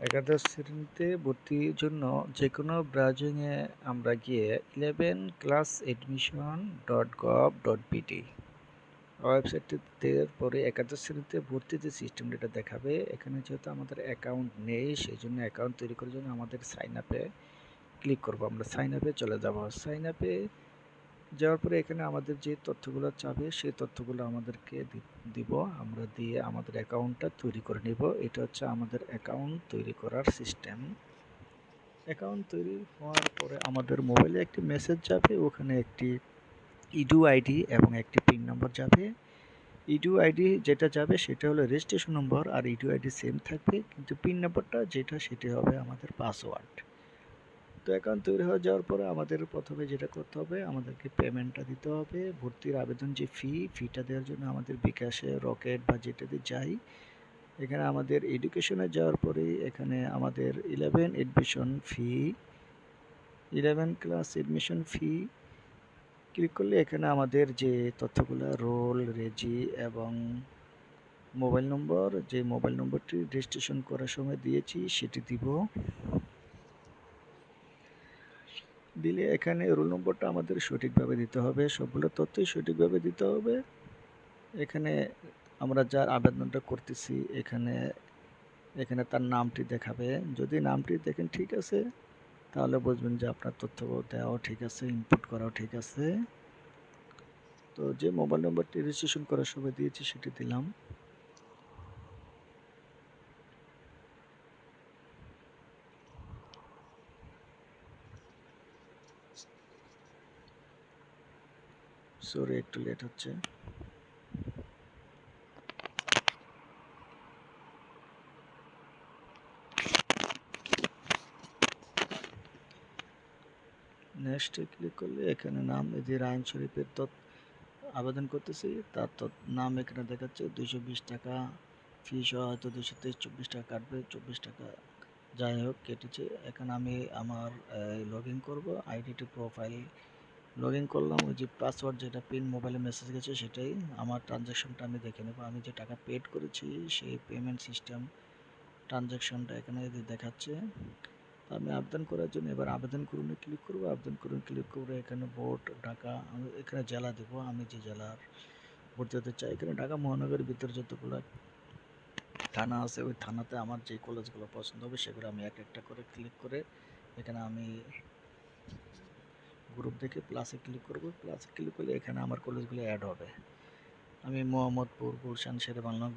একাদশ শ্রেণীতে ভর্তির জন্য যে কোনো ব্রাউজিংয়ে আমরা গিয়ে 11classadmission.gov.pt ওয়েবসাইটটিতে পরে একাদশ শ্রেণীতে ভর্তির যে সিস্টেমটা দেখাবে। এখানে যেহেতু আমাদের অ্যাকাউন্ট নেই, সেই জন্য অ্যাকাউন্ট তৈরি করার জন্য আমাদের সাইন আপে ক্লিক করব। আমরা সাইন আপে চলে যাব। সাইন আপে যাওয়ার পরে এখানে আমাদের যে তথ্যগুলো চাবে সেই তথ্যগুলো আমাদেরকে দিব। আমরা দিয়ে আমাদের অ্যাকাউন্টটা তৈরি করে নিব। এটা হচ্ছে আমাদের অ্যাকাউন্ট তৈরি করার সিস্টেম। অ্যাকাউন্ট তৈরি হওয়ার পরে আমাদের মোবাইলে একটি মেসেজ যাবে, ওখানে একটি ইডু আইডি এবং একটি পিন নম্বর যাবে। ইডু আইডি যেটা যাবে সেটা হলো রেজিস্ট্রেশন নম্বর, আর ইডু আইডি সেম থাকবে, কিন্তু পিন নম্বরটা যেটা সেটা হবে আমাদের পাসওয়ার্ড। তো অ্যাকাউন্ট তৈরি হয়ে যাওয়ার পরে আমাদের প্রথমে যেটা করতে হবে, আমাদেরকে পেমেন্টটা দিতে হবে। ভর্তির আবেদন যে ফিটা দেওয়ার জন্য আমাদের বিকাশে, রকেট বা যেটাতে যাই, এখানে আমাদের এডুকেশনে যাওয়ার পরে এখানে আমাদের 11 ক্লাস এডমিশন ফি ক্লিক করলে এখানে আমাদের যে তথ্যগুলো রোল, রেজি এবং মোবাইল নম্বর, যে মোবাইল নম্বরটি রেজিস্ট্রেশন করার সময় দিয়েছি সেটি দিব। দিলে এখানে রোল নম্বরটা আমাদের সঠিকভাবে দিতে হবে, সবগুলো তথ্যই সঠিকভাবে দিতে হবে। এখানে আমরা যার আবেদনটা করতেছি এখানে এখানে তার নামটি দেখাবে। যদি নামটি দেখেন ঠিক আছে, তাহলে বুঝবেন যে আপনার তথ্য দেওয়াও ঠিক আছে, ইনপুট করাও ঠিক আছে। তো যে মোবাইল নম্বরটি রেজিস্ট্রেশন করার সময় দিয়েছি সেটি দিলাম। সরি, একটু লেট হচ্ছে। নেক্সটে ক্লিক করলে এখানে নাম, এই যে রায়ন শরীফের আবেদন করতেছি তার নাম এখানে দেখাচ্ছে। 220 টাকা ফি সহ হয়তো 223-24 টাকা কাটবে, 24 টাকা যাই হোক কেটেছে। এখানে আমি আমার লগ ইন করবো, আইডিটি প্রোফাইল লগ ইন করলাম। ওই যে পাসওয়ার্ড যেটা পিন মোবাইলে মেসেজ গেছে সেটাই। আমার ট্রানজ্যাকশনটা আমি দেখে নেব, আমি যে টাকা পেড করেছি সেই পেমেন্ট সিস্টেম ট্রানজ্যাকশনটা এখানে দেখাচ্ছে। আমি আবেদন করার জন্য এবার আবেদন করুন ক্লিক করব। আবেদন করুন ক্লিক করে এখানে বোর্ড ঢাকা, আমি এখানে জেলা দেবো, আমি যে জেলার ভর্তি হতে চাই। এখানে ঢাকা মহানগরের ভিতরে যতগুলো থানা আছে ওই থানাতে আমার যে কলেজগুলো পছন্দ হবে সেগুলো আমি এক একটা করে ক্লিক করে এখানে আমি গ্রুপ দেখে প্লাসে ক্লিক করব। প্লাসে ক্লিক করলে এখানে আমার কলেজগুলো অ্যাড হবে। আমি মোহাম্মদপুর, গুলশান, শেরেবাংলা